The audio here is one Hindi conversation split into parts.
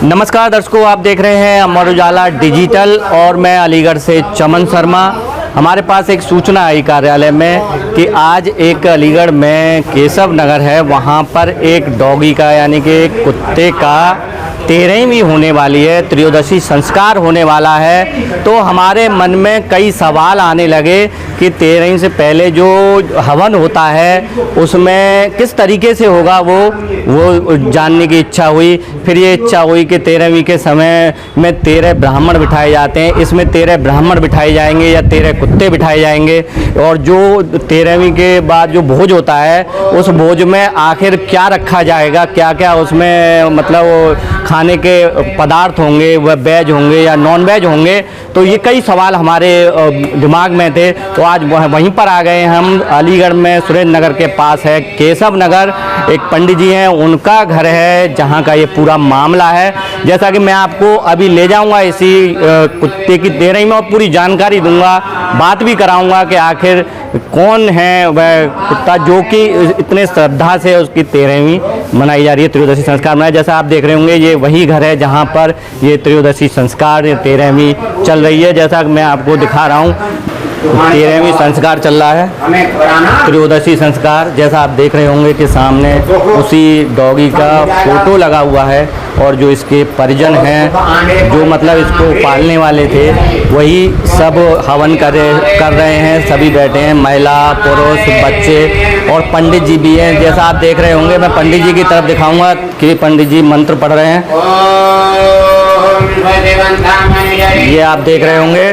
नमस्कार दर्शकों, आप देख रहे हैं अमर उजाला डिजिटल और मैं अलीगढ़ से चमन शर्मा। हमारे पास एक सूचना आई कार्यालय में कि आज एक अलीगढ़ में केशव नगर है, वहाँ पर एक डॉगी का यानी कि एक कुत्ते का 13वीं होने वाली है, त्रयोदशी संस्कार होने वाला है। तो हमारे मन में कई सवाल आने लगे कि 13वीं से पहले जो हवन होता है उसमें किस तरीके से होगा वो जानने की इच्छा हुई। फिर ये इच्छा हुई कि 13वीं के समय में 13 ब्राह्मण बिठाए जाते हैं, इसमें 13 ब्राह्मण बिठाए जाएंगे या 13 कुत्ते बिठाए जाएंगे, और जो 13वीं के बाद जो भोज होता है उस भोज में आखिर क्या रखा जाएगा, क्या क्या उसमें मतलब खाने के पदार्थ होंगे, वह वेज होंगे या नॉन वेज होंगे। तो ये कई सवाल हमारे दिमाग में थे। तो आज वहीं पर आ गए हम। अलीगढ़ में सुरेंद्र नगर के पास है केशव नगर, एक पंडित जी हैं, उनका घर है जहां का ये पूरा मामला है। जैसा कि मैं आपको अभी ले जाऊंगा इसी कुत्ते की 13वीं में और पूरी जानकारी दूंगा, बात भी कराऊंगा कि आखिर कौन है वह कुत्ता जो कि इतने श्रद्धा से उसकी 13वीं मनाई जा रही है, त्रयोदशी संस्कार मनाया। जैसा आप देख रहे होंगे ये वही घर है जहां पर ये त्रयोदशी संस्कार 13वीं चल रही है। जैसा कि मैं आपको दिखा रहा हूं 13वीं संस्कार चल रहा है, त्रयोदशी संस्कार। जैसा आप देख रहे होंगे कि सामने उसी डॉगी का फोटो लगा हुआ है और जो इसके परिजन हैं, जो मतलब इसको पालने वाले थे, वही सब हवन कर रहे हैं। सभी बैठे हैं, महिला पुरुष बच्चे और पंडित जी भी हैं। जैसा आप देख रहे होंगे, मैं पंडित जी की तरफ दिखाऊंगा कि पंडित जी मंत्र पढ़ रहे हैं। ये आप देख रहे होंगे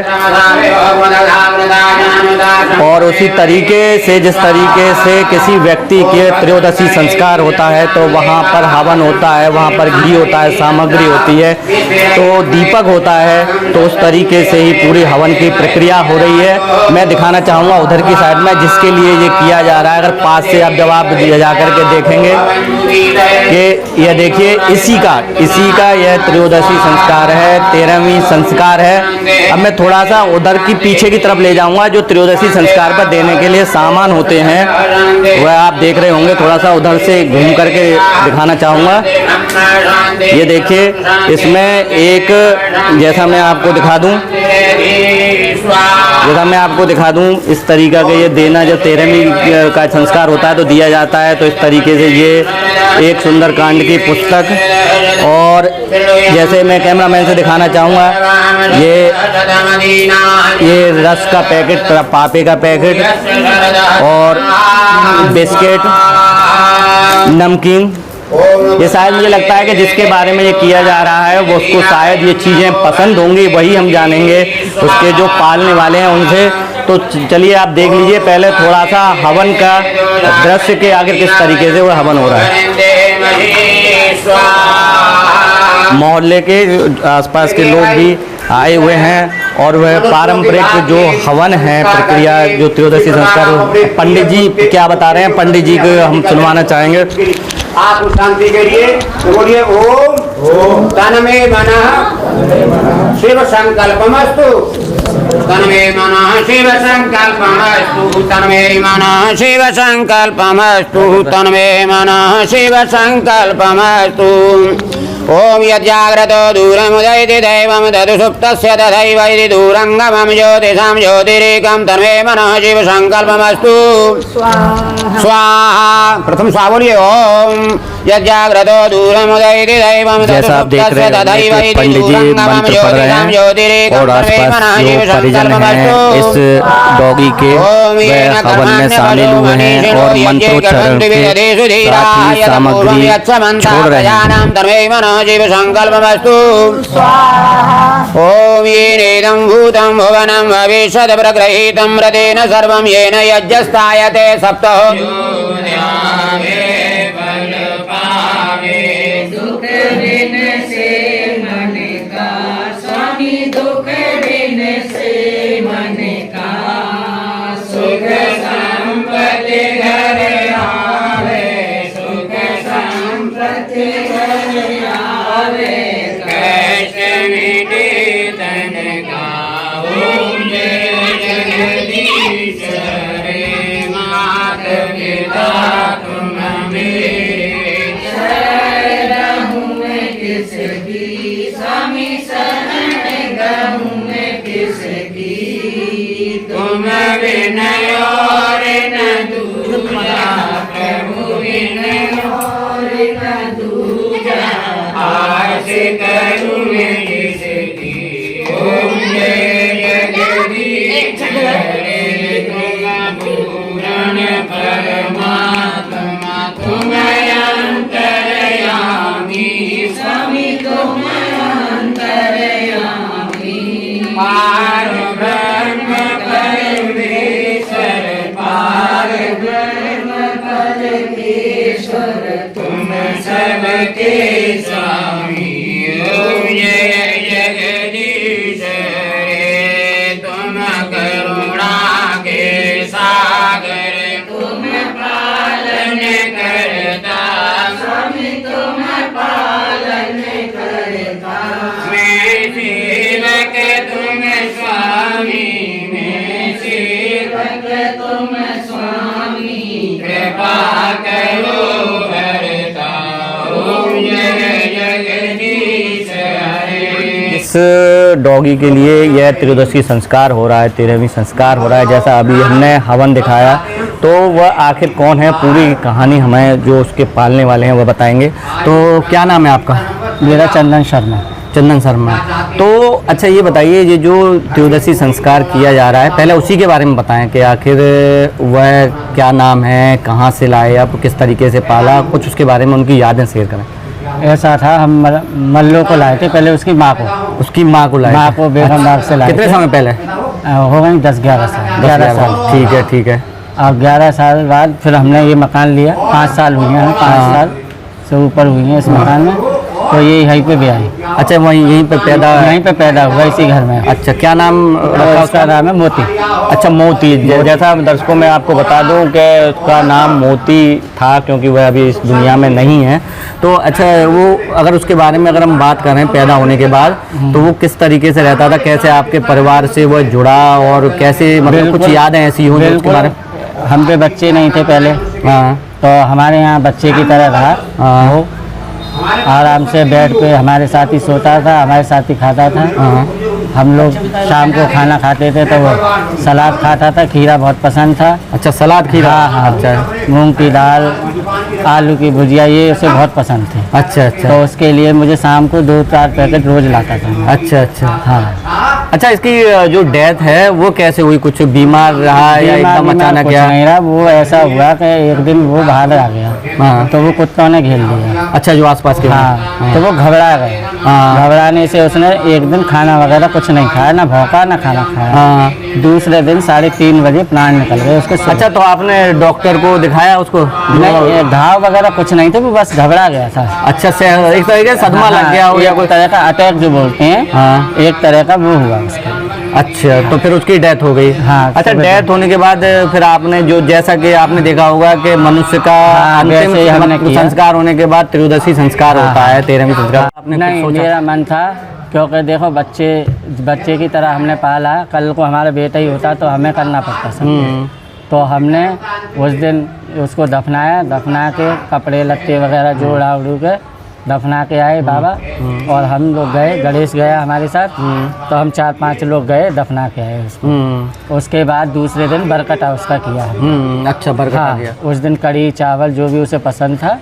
और उसी तरीके से जिस तरीके से किसी व्यक्ति के त्रयोदशी संस्कार होता है तो वहाँ पर हवन होता है, वहाँ पर घी होता है, सामग्री होती है, तो दीपक होता है, तो उस तरीके से ही पूरी हवन की प्रक्रिया हो रही है। मैं दिखाना चाहूँगा उधर की साइड में जिसके लिए ये किया जा रहा है। अगर पास से आप जब आप जा कर के देखेंगे कि यह देखिए इसी का यह त्रयोदशी संस्कार है, 13वीं संस्कार है। अब मैं थोड़ा सा उधर की पीछे की तरफ ले जाऊंगा, जो त्रयोदशी संस्कार पर देने के लिए सामान होते हैं वह आप देख रहे होंगे। थोड़ा सा उधर से घूम करके दिखाना चाहूँगा। ये देखिए इसमें एक जैसा मैं आपको दिखा दूं इस तरीका का ये देना, जब 13वीं का संस्कार होता है तो दिया जाता है। तो इस तरीके से ये एक सुंदर कांड की पुस्तक, और जैसे मैं कैमरामैन से दिखाना चाहूँगा ये रस का पैकेट, पापे का पैकेट और बिस्किट, नमकीन। ये शायद मुझे लगता है कि जिसके बारे में ये किया जा रहा है वो उसको शायद ये चीज़ें पसंद होंगी, वही हम जानेंगे उसके जो पालने वाले हैं उनसे। तो चलिए आप देख लीजिए पहले थोड़ा सा हवन का दृश्य के आगे किस तरीके से वो हवन हो रहा है। मोहल्ले के आसपास के लोग भी आए हुए हैं और वह पारंपरिक जो हवन है प्रक्रिया, जो त्रयोदशी संस्कार, पंडित जी क्या बता रहे हैं, पंडित जी को हम सुनवाना चाहेंगे। आप शांति के लिए बोलिए ओम तन्मे मनः शिव संकल्पमस्तु, तन्मे मनः शिव संकल्पमस्तु, तन्मे मनः शिव संकल्पमस्तु, तन्मे मनः शिव संकल्पमस्तु। ओम यज्जाग्रतो दूरमुदयति दैवं तदुसुप्तस्य तथैवैति दूरंगमं ज्योतिषां ज्योतिरेकं तन्मे मनः शिव संकल्पमस्तु स्वाहा। प्रथम स्वाहा बोलिए ओम यज्जाग्रतो दूरमुदयति दैवं तदुसुप्तस्य तथैवैति दूरंगमं ज्योतिषां ज्योतिरेकं तन्मे मनः शिव संकल्पमस्तु। इस डॉगी के हवन में शामिल हुए हैं और मंत्रोच्चारण के साथ ही सामग्री छोड़ रहे हैं। शिव संकल्पमस्तु ओम येनेदं भूतं भुवनं भविष्यत् प्रगृहीतं रतेन सर्वं येन यज्ञस्थायते सप्तः। तुम तुम विनय और न दूजा प्रभु विनय और न दूजा आस करूं मैं जिसकी ओम जय जगदीश हरे तुम पूर्ण परमात्मा तुम अंतर्यामी स्वामी तुम अंतर्यामी पार ब्रह्म परमेश्वर पार ब्रह्म परमेश्वर तुम सबके स्वामी ओम जय जगदीश हरे तुम करुणा के सागर तुम पालन करता स्वामी तुम पालन करता मैं सेवक तुम स्वामी मैं सेवक तुम स्वामी कृपा करो हरता ओम जय जगदीश हरे। इस डॉगी के लिए यह त्रयोदशी संस्कार हो रहा है, 13वीं संस्कार हो रहा है। जैसा अभी हमने हवन दिखाया, तो वह आखिर कौन है, पूरी कहानी हमें जो उसके पालने वाले हैं वह बताएंगे। तो क्या नाम है आपका? मेरा चंदन शर्मा। चंदन शर्मा। तो अच्छा ये बताइए, ये जो त्रयोदशी संस्कार किया जा रहा है, पहले उसी के बारे में बताएं कि आखिर वह क्या नाम है, कहाँ से लाए आप, किस तरीके से पाला, कुछ उसके बारे में उनकी यादें शेयर करें। ऐसा था, हम मल्लो को लाए थे पहले, उसकी माँ को लाए माँ को बेगम बाग से लाए। कितने समय पहले? हो गए 10-11 साल। 11 साल। ठीक है ठीक है। अब 11 साल बाद फिर हमने ये मकान लिया। 5 साल हुए हैं, 5 साल से ऊपर हुई हैं इस मकान में। तो ये यहीं पे भी आई। अच्छा, वहीं यहीं पे पैदा हुआ इसी घर में। अच्छा, क्या नाम रखा उसका? नाम है मोती। अच्छा, मोती। जैसा दर्शकों में आपको बता दूं कि उसका नाम मोती था, क्योंकि वह अभी इस दुनिया में नहीं है। तो अच्छा, वो अगर उसके बारे में अगर हम बात करें पैदा होने के बाद, तो वो किस तरीके से रहता था, कैसे आपके परिवार से वो जुड़ा, और कैसे, मतलब कुछ यादें ऐसी हों उसके बारे में? हम पे बच्चे नहीं थे पहले। हाँ। तो हमारे यहाँ बच्चे की तरह रहा। वो आराम से बेड पे हमारे साथ ही सोता था, हमारे साथ ही खाता था। हम लोग शाम को खाना खाते थे तो वो सलाद खाता था, खीरा बहुत पसंद था। अच्छा, सलाद, खीरा। हाँ। अच्छा, मूंग की दाल, आलू की भुजिया, ये उसे बहुत पसंद थे। अच्छा अच्छा। तो उसके लिए मुझे शाम को 2-4 पैकेट रोज लाता था। अच्छा अच्छा। हाँ। अच्छा, इसकी जो डेथ है वो कैसे हुई? कुछ बीमार रहा या एकदम अचानक? कुछ नहीं रहा, वो ऐसा हुआ कि एक दिन वो बाहर आ गया। हाँ। तो वो कुत्तों ने घेर लिया। अच्छा, जो आसपास के? हाँ। तो वो घबरा गए। घबराने से उसने एक दिन खाना वगैरह कुछ नहीं खाया, ना भौंका ना खाना खाया। दूसरे दिन 3:30 बजे प्राण निकल गए उसके। अच्छा, तो आपने डॉक्टर को दिखाया उसको? नहीं, घाव वगैरह कुछ नहीं थे, वो बस घबरा गया था। अच्छा, एक तरीके से सदमा लग गया हो, या कोई तरह का अटैक जो बोलते हैं। हाँ। एक तरह का वो हुआ उसका। अच्छा, तो फिर उसकी डेथ हो गई। हाँ। अच्छा, डेथ होने के बाद फिर आपने जो, जैसा कि आपने देखा होगा कि मनुष्य का अंतिम संस्कार होने के बाद त्रयोदशी संस्कार होता है, 13वीं संस्कार। आपने नहीं, मेरा मन था, क्योंकि देखो बच्चे की तरह हमने पाला, कल को हमारा बेटा ही होता तो हमें करना पड़ता सब। तो हमने उस दिन उसको दफना के कपड़े लत्ते वगैरह जोड़ा उड़ू के दफना के आए बाबा। और हम लोग गए, गणेश गया हमारे साथ। तो हम 4-5 लोग गए, दफना के आए उसको। उसके बाद दूसरे दिन बरकटा उसका किया। अच्छा, बरकटा। हाँ, किया। उस दिन कड़ी चावल जो भी उसे पसंद था,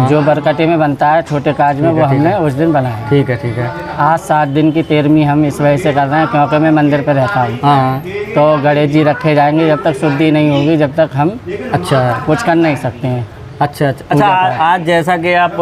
जो बरकटे में बनता है छोटे काज में, वो हमने उस दिन बनाया। ठीक है ठीक है। आज 7 दिन की 13वीं हम इस वजह से कर रहे हैं क्योंकि मैं मंदिर पर रहता हूँ। हाँ। तो गणेश जी रखे जाएंगे जब तक शुद्धि नहीं होगी, जब तक हम अच्छा कुछ कर नहीं सकते हैं। अच्छा अच्छा। अच्छा, आज जैसा कि आप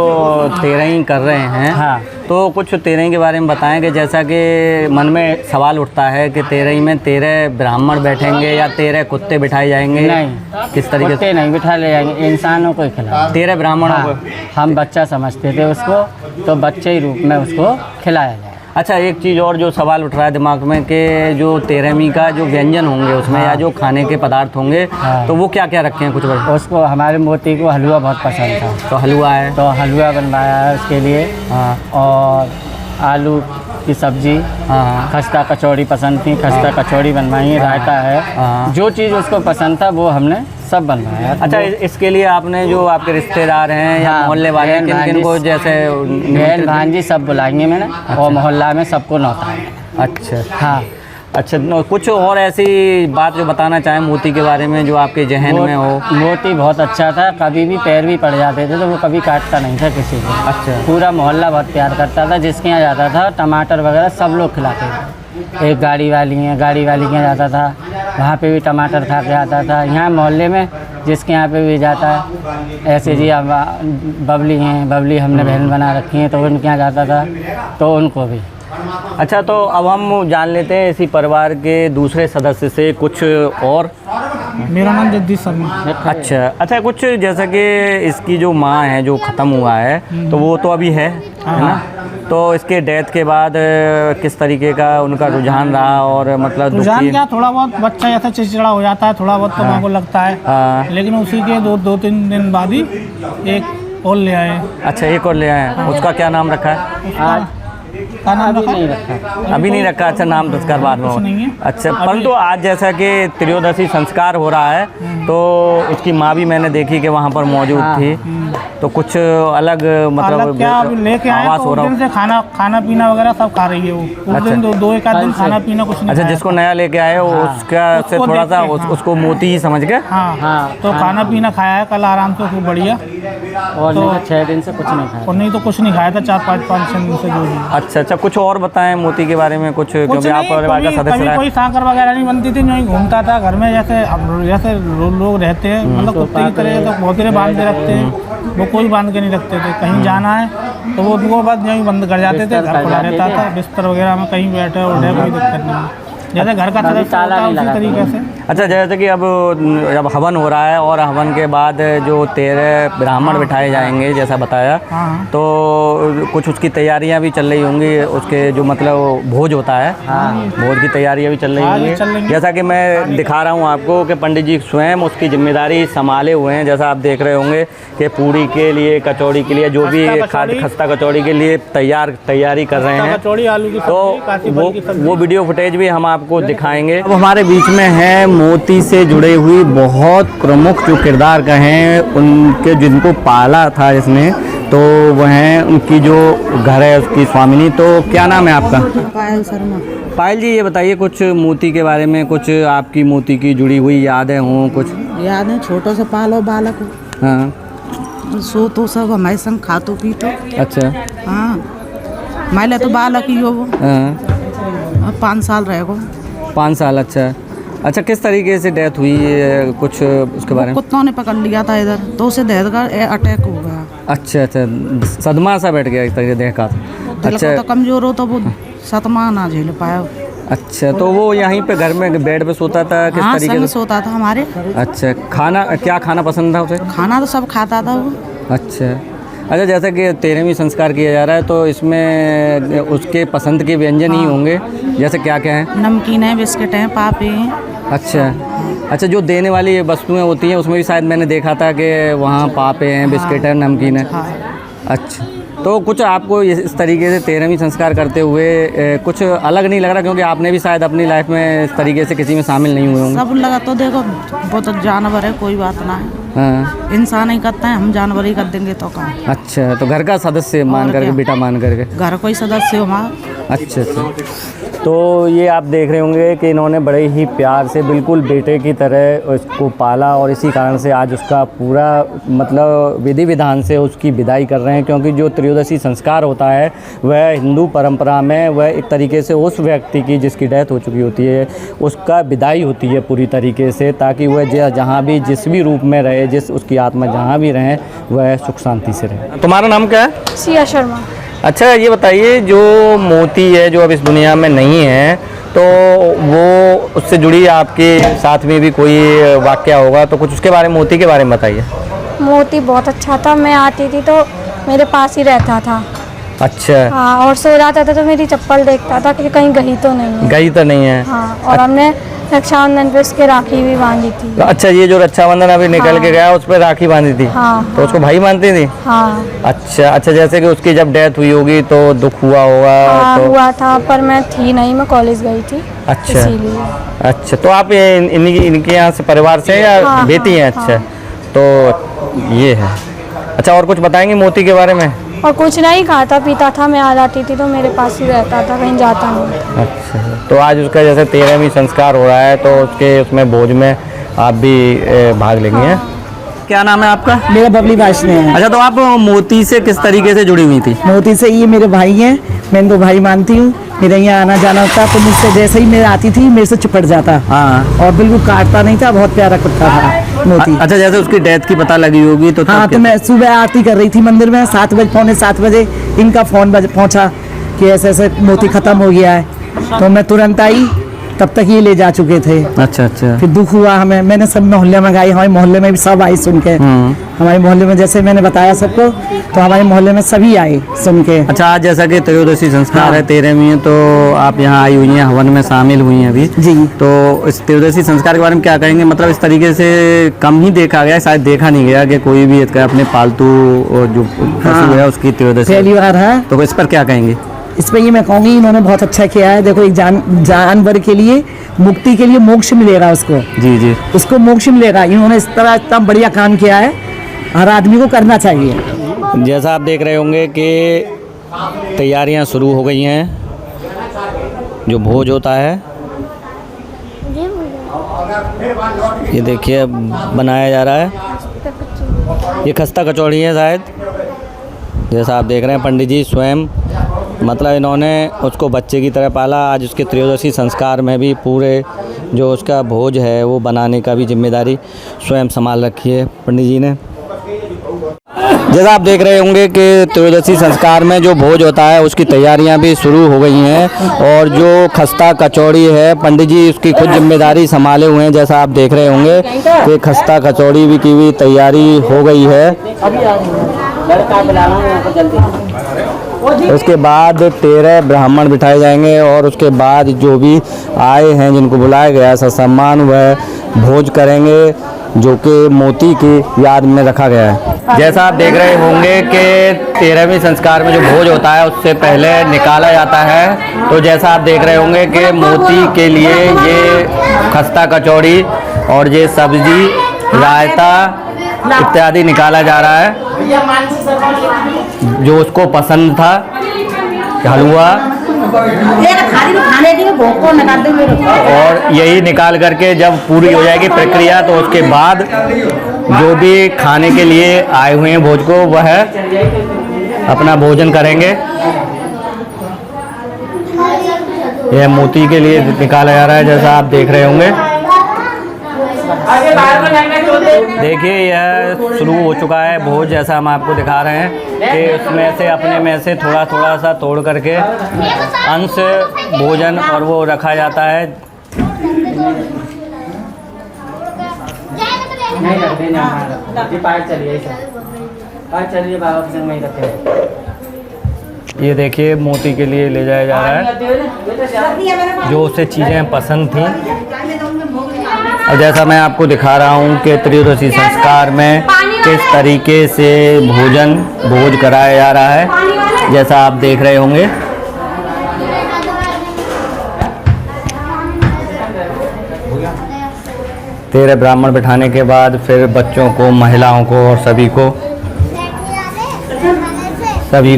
13वीं कर रहे हैं। हाँ। तो कुछ 13वीं के बारे में बताएं कि जैसा कि मन में सवाल उठता है कि 13वीं में 13 ब्राह्मण बैठेंगे या 13 कुत्ते बिठाए जाएंगे? नहीं, किस तरीके से? नहीं बिठा ले जाएंगे, इंसानों को ही खिलाएंगे। 13 ब्राह्मणों को? हम बच्चा समझते थे उसको, तो बच्चे ही रूप में उसको खिलाया जाए। अच्छा, एक चीज़ और जो सवाल उठ रहा है दिमाग में कि जो 13वीं का जो व्यंजन होंगे उसमें, या जो खाने के पदार्थ होंगे, तो वो क्या क्या रखे हैं कुछ? उसको हमारे मोती को हलवा बहुत पसंद था, तो हलवा है, तो हलवा बनवाया है उसके लिए। हाँ। और आलू की सब्जी, हाँ। खस्ता कचौड़ी पसंद थी, खस्ता कचौड़ी बनवाई है। रायता है, जो चीज़ उसको पसंद था वो हमने सब बनवाया। अच्छा, इसके लिए आपने जो आपके रिश्तेदार हैं या हाँ, मोहल्ले वाले बहन, किन किन को भांजी, जैसे बहन भांजी सब बुलाएंगे मैंने और मोहल्ला में सबको नौताएंगे। अच्छा हाँ, अच्छा, कुछ और ऐसी बात जो बताना चाहें मोती के बारे में जो आपके जहन में हो? मोती बहुत अच्छा था, कभी भी पैर भी पड़ जाते थे तो वो कभी काटता नहीं था किसी को। अच्छा। पूरा मोहल्ला बहुत प्यार करता था, जिसके यहाँ जाता था टमाटर वगैरह सब लोग खिलाते थे। एक गाड़ी वाली के यहाँ जाता था, वहाँ पे भी टमाटर खा के आता था। यहाँ मोहल्ले में जिसके यहाँ पे भी जाता है, ऐसे जी अब बबली हैं, बबली हमने बहन बना रखी हैं तो उनके यहाँ जाता था तो उनको भी। अच्छा, तो अब हम जान लेते हैं इसी परिवार के दूसरे सदस्य से कुछ और। मेरा नाम जगदीश शर्मा। अच्छा, कुछ जैसा कि इसकी जो माँ है जो ख़त्म हुआ है तो वो तो अभी है ना? तो इसके डेथ के बाद किस तरीके का उनका रुझान रहा और मतलब रुझान क्या, थोड़ा बहुत बच्चा ऐसा चिड़चिड़ा हो जाता है, थोड़ा बहुत तो मेरे को लगता है, लेकिन उसी के दो तीन दिन बाद ही एक और ले आए। अच्छा, एक और ले आए। उसका क्या नाम रखा है? का नाम अभी नहीं रखा। अभी नहीं रखा। अच्छा, नाम तो उसका बाद में कुछ नहीं है। हो। अच्छा, परंतु आज जैसा कि त्रयोदशी संस्कार हो रहा है तो उसकी माँ भी मैंने देखी कि वहाँ पर मौजूद थी, तो कुछ अलग मतलब क्या अभी लेके आए आवास तो हो रहा उस दिन से खाना पीना वगैरह सब खा रही है वो। उस दिन दो एक आध दिन खाना पीना कुछ नहीं अच्छा, खाया जिसको नया लेके आए हो उसका से उसको थोड़ा सा देख के, उसको मोती ही समझ गए। हाँ, तो खाना पीना खाया है कल आराम से खूब बढ़िया, और नहीं तो 6 दिन से कुछ नहीं खाया। और नहीं तो कुछ नहीं खाया था 4-5 दिन से जो भी। अच्छा, कुछ और बताएं मोती के बारे में कुछ, क्योंकि आप परिवार का सदस्य कभी रहे। कोई साकर वगैरह नहीं बनती थी, नहीं घूमता था घर में जैसे लोग रहते हैं, मतलब कुत्ते की तरह तो भौंकने बांध के रखते हैं, वो कोई बांध के नहीं रखते थे। कहीं जाना है तो वो उनको बाद यहीं बंद कर जाते थे, घर खुला रहता था, बिस्तर वगैरह में कहीं बैठे उठे कोई दिक्कत नहीं, जैसे घर का सदस्य होता है उसी तरीके से। अच्छा, जैसे कि अब जब हवन हो रहा है और हवन के बाद जो 13 ब्राह्मण बिठाए जाएंगे जैसा बताया, तो कुछ उसकी तैयारियां भी चल रही होंगी, उसके जो मतलब भोज होता है, भोज की तैयारियां भी चल रही होंगी। जैसा कि मैं दिखा रहा हूं आपको कि पंडित जी स्वयं उसकी जिम्मेदारी संभाले हुए हैं। जैसा आप देख रहे होंगे कि पूड़ी के लिए, कचौड़ी के लिए, जो भी खस्ता कचौड़ी के लिए तैयारी कर रहे हैं, तो वो वीडियो फुटेज भी हम आपको दिखाएंगे। अब हमारे बीच में है मोती से जुड़े हुई बहुत प्रमुख जो किरदार कहें उनके, जिनको पाला था इसने, तो वह हैं उनकी जो घर है उसकी स्वामिनी। तो क्या नाम है आपका? पायल शर्मा। पायल जी, ये बताइए कुछ मोती के बारे में, कुछ आपकी मोती की जुड़ी हुई यादें हों कुछ? याद है, छोटो से पालो बालक, हाँ, सो तो सब हमारे संग खातो पीतो। अच्छा, हाँ, माले तो बालक ही हो वो। हाँ, 5 साल रहेगो। 5 साल। अच्छा, किस तरीके से डेथ हुई है कुछ उसके बारे में? कुत्तों ने पकड़ लिया था इधर, तो उसे देह का अटैक हो गया। अच्छा, सदमा सा बैठ गया एक तरीके देह का। अच्छा, तो कमजोर हो तो वो सतमा ना झेल पाया। अच्छा, तो वो यहीं पे घर में बेड पे सोता था किस हाँ, तरीके से? सोता था हमारे। अच्छा, क्या खाना पसंद था उसे? खाना तो सब खाता था वो। अच्छा, जैसा कि 13वीं संस्कार किया जा रहा है तो इसमें उसके पसंद के व्यंजन ही होंगे, जैसे क्या क्या है? नमकीन है, बिस्किट हैं, पापे हैं। अच्छा, जो देने वाली वस्तुएं होती हैं उसमें भी शायद मैंने देखा था कि वहाँ पापे हैं, बिस्किट है, नमकीन है। अच्छा, तो कुछ आपको इस तरीके से 13वीं संस्कार करते हुए कुछ अलग नहीं लग रहा, क्योंकि आपने भी शायद अपनी लाइफ में इस तरीके से किसी में शामिल नहीं हुए होंगे? सब लगा तो देखो, वो तो जानवर है, कोई बात ना है। हाँ, इंसान ही करता है, हम जानवर ही कर देंगे तो काम। अच्छा, तो घर का सदस्य मान करके, बेटा मान करके घर कोई सदस्य हो हमारा। अच्छा, तो ये आप देख रहे होंगे कि इन्होंने बड़े ही प्यार से बिल्कुल बेटे की तरह उसको पाला, और इसी कारण से आज उसका पूरा मतलब विधि विधान से उसकी विदाई कर रहे हैं, क्योंकि जो त्रयोदशी संस्कार होता है वह हिंदू परंपरा में वह एक तरीके से उस व्यक्ति की जिसकी डेथ हो चुकी होती है उसका विदाई होती है पूरी तरीके से, ताकि वह जहाँ भी जिस भी रूप में रहे, जिस उसकी आत्मा जहाँ भी रहे वह सुख शांति से रहे। तुम्हारा नाम क्या है? सिया शर्मा। अच्छा, ये बताइए जो मोती है जो अब इस दुनिया में नहीं है, तो वो उससे जुड़ी आपके साथ में भी कोई वाक़या होगा, तो कुछ उसके बारे में, मोती के बारे में बताइए। मोती बहुत अच्छा था, मैं आती थी तो मेरे पास ही रहता था। अच्छा, हाँ, और सो जाता था तो मेरी चप्पल देखता था कि कहीं गई तो नहीं है। गई तो नहीं है। हाँ, और हमने रक्षाबंधन पे उसके राखी भी बांधी थी। अच्छा, ये जो रक्षाबंधन अभी निकल के गया उस पर राखी बांधी थी। हाँ, तो उसको भाई मानती थी। हाँ, अच्छा अच्छा, जैसे कि उसकी जब डेथ हुई होगी तो दुख हुआ होगा। हाँ तो हुआ था, पर मैं थी नहीं, मैं कॉलेज गई थी। अच्छा इसीलिए। अच्छा, तो आप इनके यहाँ से परिवार से हैं या हाँ, बेटी हैं? हाँ, अच्छा, तो ये है। अच्छा, और कुछ बताएंगे मोती के बारे में? और कुछ नहीं, खाता पीता था, मैं आ जाती थी तो मेरे पास ही रहता था, कहीं जाता नहीं था। अच्छा, तो आज उसका जैसे 13वीं संस्कार हो रहा है तो उसमें भोज में आप भी भाग लेंगे हैं? क्या नाम है आपका? मेरा बबली वाशने है। अच्छा, तो आप मोती से किस तरीके से जुड़ी हुई थी? मोती से ये मेरे भाई हैं, मैं इनको भाई मानती हूँ। मेरे यहाँ आना जाना होता तो मुझसे जैसे ही मैं आती थी मेरे से चिपट जाता। हाँ। और बिल्कुल काटता नहीं था, बहुत प्यारा कुत्ता था मोती। अच्छा, जैसे उसकी डेथ की पता लगी होगी तो हाँ, तो मैं सुबह आरती कर रही थी मंदिर में, 7 बजे, पौने 7 बजे इनका फ़ोन पहुँचा कि ऐसे ऐसे मोती ख़त्म हो गया है। तो मैं तुरंत आई, तब तक ये ले जा चुके थे। अच्छा अच्छा। फिर दुख हुआ हमें, मैंने सब मोहल्ले में गाई, हमारे मोहल्ले में भी सब आए सुन के। हमारे मोहल्ले में जैसे मैंने बताया सबको, तो हमारे मोहल्ले में सभी आए सुन के। अच्छा, आज जैसा कि त्रयोदशी संस्कार है 13वीं, तो आप यहाँ आई हुई हैं, हवन में शामिल हुई हैं अभी जी। तो इस त्रयोदशी संस्कार के बारे में क्या कहेंगे? मतलब इस तरीके से कम ही देखा गया, शायद देखा नहीं गया कि कोई भी अपने पालतू जो पशु है उसकी त्रयोदशी। पहली बार है। तो इस पर क्या कहेंगे? इस पर ये मैं कहूँगी इन्होंने बहुत अच्छा किया है। देखो, एक जानवर के लिए मुक्ति के लिए मोक्ष मिलेगा उसको। जी जी। उसको मोक्ष मिलेगा। इन्होंने इस तरह इतना बढ़िया काम किया है, हर आदमी को करना चाहिए। जैसा आप देख रहे होंगे कि तैयारियां शुरू हो गई हैं, जो भोज होता है ये देखिए बनाया जा रहा है। ये खस्ता कचौड़ी है शायद, जैसा आप देख रहे हैं। पंडित जी स्वयं, मतलब इन्होंने उसको बच्चे की तरह पाला। आज उसके त्रयोदशी संस्कार में भी पूरे जो उसका भोज है वो बनाने का भी जिम्मेदारी स्वयं संभाल रखी है पंडित जी ने। जैसा आप देख रहे होंगे कि त्रयोदशी संस्कार में जो भोज होता है उसकी तैयारियां भी शुरू हो गई हैं और जो खस्ता कचौड़ी है पंडित जी उसकी खुद जिम्मेदारी संभाले हुए हैं। जैसा आप देख रहे होंगे कि खस्ता कचौड़ी भी की भी तैयारी हो गई है। उसके बाद 13 ब्राह्मण बिठाए जाएंगे और उसके बाद जो भी आए हैं जिनको बुलाया गया है सम्मान वह भोज करेंगे, जो कि मोती की याद में रखा गया है। जैसा आप देख रहे होंगे कि 13वीं संस्कार में जो भोज होता है उससे पहले निकाला जाता है। तो जैसा आप देख रहे होंगे कि मोती के लिए ये खस्ता कचौड़ी और ये सब्जी, रायता इत्यादि निकाला जा रहा है, जो उसको पसंद था, हलवा। और यही निकाल करके जब पूरी हो जाएगी प्रक्रिया तो उसके बाद जो भी खाने के लिए आए हुए हैं भोज को वह अपना भोजन करेंगे। यह मोती के लिए निकाला जा रहा है, जैसा आप देख रहे होंगे। देखिए यह शुरू हो चुका है भोज, जैसा हम आपको दिखा रहे हैं कि उसमें से अपने में से थोड़ा थोड़ा सा तोड़ करके अंश भोजन और वो रखा जाता है। ये देखिए मोती के लिए ले जाया जा रहा है जो उसे चीज़ें पसंद थी। और जैसा मैं आपको दिखा रहा हूँ कि त्रयोदशी संस्कार में किस तरीके से भोज कराया जा रहा है, जैसा आप देख रहे होंगे। तेरह ब्राह्मण बिठाने के बाद फिर बच्चों को, महिलाओं को और सभी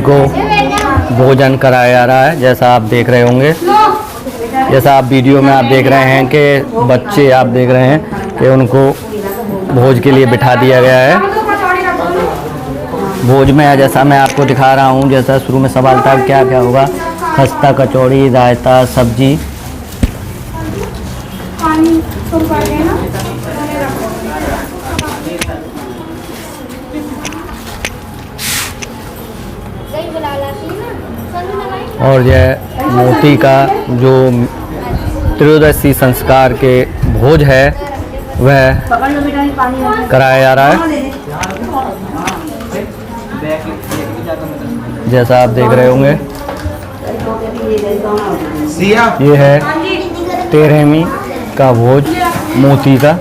को भोजन कराया जा रहा है, जैसा आप देख रहे होंगे। जैसा आप वीडियो में आप देख रहे हैं कि बच्चे आप देख रहे हैं कि उनको भोज के लिए बिठा दिया गया है। भोज में जैसा मैं आपको दिखा रहा हूँ, जैसा शुरू में सवाल था क्या क्या होगा, खस्ता कचौड़ी, रायता, सब्जी। और यह मोती का जो त्रयोदशी संस्कार के भोज है वह कराया जा रहा है, जैसा आप देख रहे होंगे। ये है 13वीं का भोज मोती का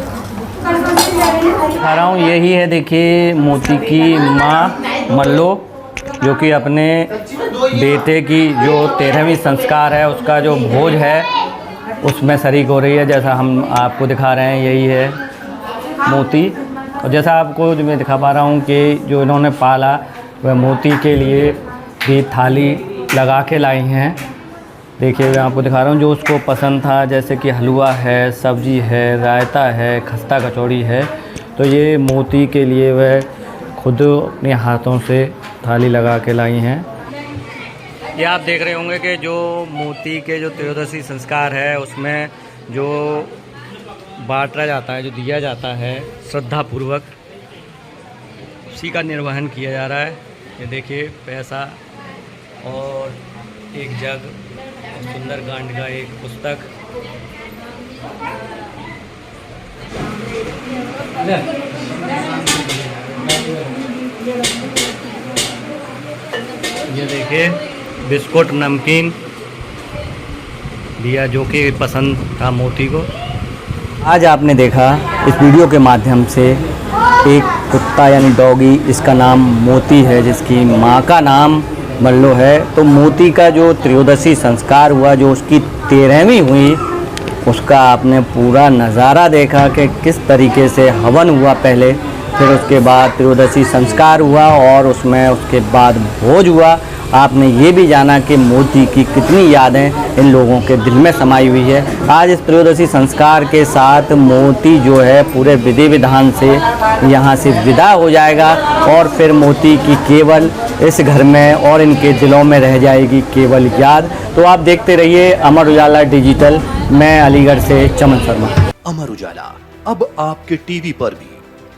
खा रहा हूँ। यही है देखिए मोती की माँ मल्लो, जो कि अपने बेटे की जो 13वीं संस्कार है उसका जो भोज है उसमें शरीक हो रही है। जैसा हम आपको दिखा रहे हैं यही है मोती। और जैसा आपको मैं दिखा पा रहा हूँ कि जो इन्होंने पाला वह मोती के लिए भी थाली लगा के लाई हैं। देखिए मैं आपको दिखा रहा हूँ जो उसको पसंद था, जैसे कि हलवा है, सब्जी है, रायता है, खस्ता कचौड़ी है, तो ये मोती के लिए वह खुद अपने हाथों से थाली लगा के लाई हैं। ये आप देख रहे होंगे कि जो मोती के जो त्रयोदशी संस्कार है उसमें जो बांटा जाता है, जो दिया जाता है श्रद्धापूर्वक, उसी का निर्वहन किया जा रहा है। ये देखिए पैसा और एक जग, सुंदरकांड का एक पुस्तक। ये देखिए बिस्कुट नमकीन दिया जो कि पसंद था मोती को। आज आपने देखा इस वीडियो के माध्यम से एक कुत्ता यानी डॉगी, इसका नाम मोती है, जिसकी माँ का नाम मल्लो है। तो मोती का जो त्रयोदशी संस्कार हुआ, जो उसकी 13वीं हुई, उसका आपने पूरा नज़ारा देखा कि किस तरीके से हवन हुआ पहले, फिर उसके बाद त्रयोदशी संस्कार हुआ और उसमें उसके बाद भोज हुआ। आपने ये भी जाना कि मोती की कितनी यादें इन लोगों के दिल में समाई हुई है। आज इस त्रयोदशी संस्कार के साथ मोती जो है पूरे विधि विधान से यहाँ से विदा हो जाएगा और फिर मोती की केवल इस घर में और इनके दिलों में रह जाएगी केवल याद। तो आप देखते रहिए अमर उजाला डिजिटल। मैं अलीगढ़ से चमन शर्मा। अमर उजाला अब आपके टीवी पर भी।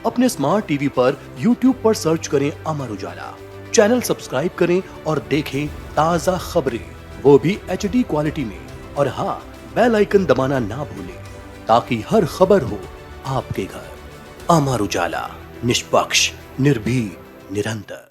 अपने स्मार्ट टीवी पर YouTube पर सर्च करें अमर उजाला, चैनल सब्सक्राइब करें और देखें ताज़ा खबरें, वो भी HD क्वालिटी में। और हाँ, बेल आइकन दबाना ना भूलें ताकि हर खबर हो आपके घर। अमर उजाला, निष्पक्ष, निर्भीक, निरंतर।